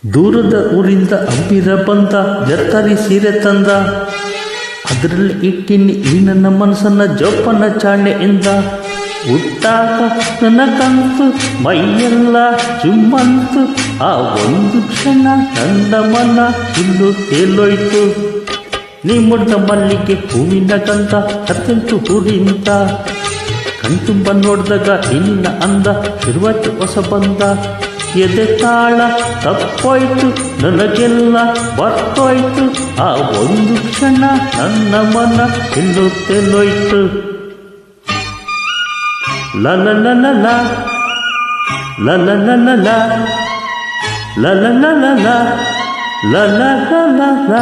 ದೂರದ ಊರಿಂದ ಅಂಬಿರ ಬಂದ, ಜರ್ತರಿ ಸೀರೆ ತಂದ, ಅದರಲ್ಲಿ ಇಟ್ಟಿನಿ ಈ ನನ್ನ ಮನಸ್ಸನ್ನ ಜೋಪನ ಚಾಣೆಯಿಂದ. ಹುಟ್ಟಾಕ ನನಗಂತು ಮೈಯೆಲ್ಲ ಚುಮ್ಮಂತು, ಆ ಒಂದು ಕ್ಷಣ ನನ್ನ ಮನ ಇಲ್ಲೂ ತೇಲೋಯ್ತು. ನೀ ಮುಡ್ಡ ಮಲ್ಲಿಗೆ ಹೂವಿನ ಗಂಧ ಕತ್ತೆಂಟು ಹೂಡಿಂತ, ಕಣ್ತುಂಬ ನೋಡಿದಾಗ ನಿನ್ನ ಅಂದ ಶುರುವಾಯ್ತು ಹೊಸ ಬಂದ. ಎದೆ ತಾಳ ತಪ್ಪೋಯ್ತು ನನಗೆಲ್ಲ ಬರ್ತೋಯ್ತು, ಆ ಒಂದು ಕ್ಷಣ ನನ್ನ ಮನ ಎಲ್ಲೋ ತೆಲ್ಲೋಯ್ತು. ಲಲ ಲಲ ಲಲ ಲಲ ಲಲ ಲಲ ಲಲ ಲಲ.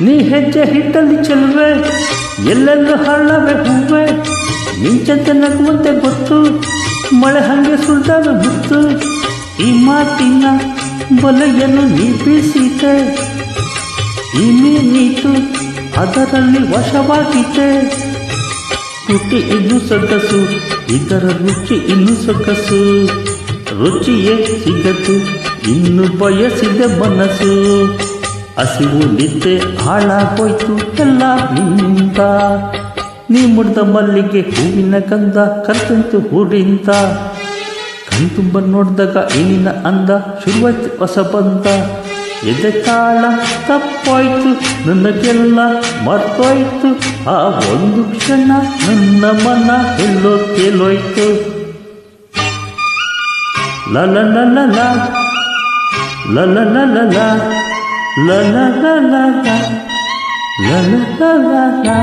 ನೀ ಹೆಜ್ಜೆ ಹಿಟ್ಟಲ್ಲಿ ಚೆಲುವೆ, ಎಲ್ಲೆಲ್ಲೂ ಹರಳವೆ ಹೂವೆ, ಮಿಂಚಂತೆ ನಗುವಂತೆ ಗೊತ್ತು, ಮಳೆ ಹಂಗೆ ಸುಳ್ದಾವೆ ಮುತ್ತು. ಈ ಮಾತಿನ ಬಲೆಯನ್ನು ನೀ ಬೀಸಿತೆ, ಈ ನೀತು ಅದರಲ್ಲಿ ವಶವಾಗಿದೆ. ತುಟಿ ಇನ್ನು ಸೊಗಸು, ಇದರ ರುಚಿ ಇನ್ನು ಸೊಗಸು, ರುಚಿಯೇ ಸಿಗದು ಇನ್ನು ಬಯಸಿದೆ ಮನಸ್ಸು. ಹಸಿವು ನಿದ್ದೆ ಹಾಳಾಗೋಯ್ತು ಎಲ್ಲ ನಿನ್ನಿಂದ, ನೀ ಮುಡ್ದ ಮಲ್ಲಿಗೆ ಹೂವಿನ ಗಂಧ ಕರ್ತಂತು ಹೂಡಿಂತ. ಕಣ್ತುಂಬ ನೋಡಿದಾಗ ಏನಿನ ಅಂದ ಶುರುವಾಯ್ತು ಹೊಸ ಬಂದ. ಎದೆ ತಾಳ ತಪ್ಪೋಯ್ತು ನನಗೆಲ್ಲ ಮರ್ತೋಯ್ತು, ಆ ಒಂದು ಕ್ಷಣ ನನ್ನ ಮನ ಎಲ್ಲೋ ತೇಲೋಯ್ತು. ಲಲ ಲಲ ಲಲ ಲಲ la la la la la la la la la.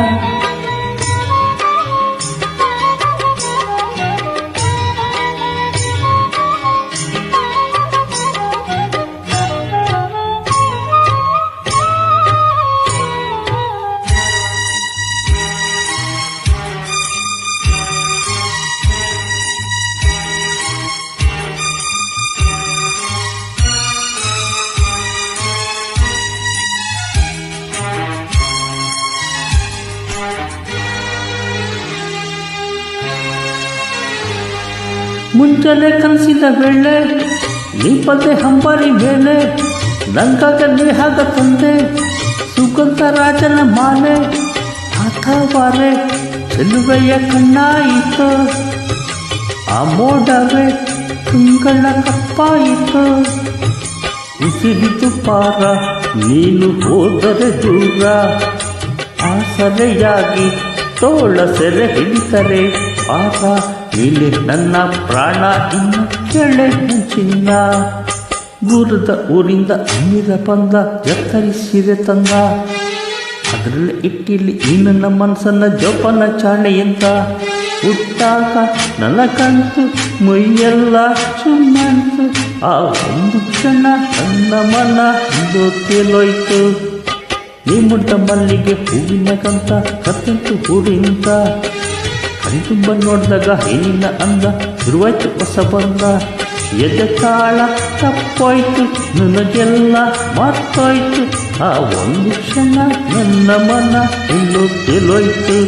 ಮುಂಜಾನೆ ಕನಸಿದ ವೇಳೆ ನೀ ಪಲ್ಲೆ ಹಂಬಾರಿ ಮೇಲೆ, ನಂಗಾಗ ನೇಹಾಗ ತಂದೆ ಸುಗಂಧ ರಾಜನ ಮಾಲೆ. ಆತವಾರೆ ಚೆಲುವೆಯ ಕಣ್ಣಾಯಿತು, ಆ ಮೋಡವೇ ತುಂಗಳ ಕಪ್ಪಾಯಿತು. ಉಸಿರಿತು ಪಾರ ನೀನು ಹೋದರೆ ದೂರ, ಆ ಸೆರೆಯಾಗಿ ತೋಳ ಸೆರೆ ಹಿಡಿತರೆ ಪಾರ. ನೀಲೆ ನನ್ನ ಪ್ರಾಣ ಇನ್ನು ಕೆಳೆ ಚಿನ್ನ, ದೂರದ ಊರಿಂದ ಅಮ್ಮಿರ ಬಂದ, ಜರ್ತರಿ ಸೀರೆ ತಂದ, ಅದರಲ್ಲಿ ಇಟ್ಟಿಲ್ಲಿ ಈ ನನ್ನ ಮನಸ್ಸನ್ನ ಜೋಪನ ಚಾಣೆಯಂತ. ಹುಟ್ಟಾಕ ನನಗಂತು ಮೈಯೆಲ್ಲ ಚುಮ್ಮಂತು, ಆ ಒಂದು ಕ್ಷಣ ನನ್ನ ಮನ ಇಂದು ತೇಲೋಯ್ತು. ನೀ ಮುಡ್ಡ ಮಲ್ಲಿಗೆ ಹೂವಿನ ಗಂಧ ಕತ್ತೆಂಟು ಹೂಡಿಂತ, ಕಣ್ತುಂಬ ನೋಡಿದಾಗ ಏನಿನ ಅಂದ ಶುರುವಾಯ್ತು ಹೊಸ ಬಂದ. ಎದೆ ತಾಳ ತಪ್ಪೋಯ್ತು ನನಗೆಲ್ಲ ಮರ್ತೋಯ್ತು, ಆ ಒಂದು ಕ್ಷಣ ನನ್ನ ಮನ ಎಲ್ಲೋ ತೇಲೋಯ್ತು.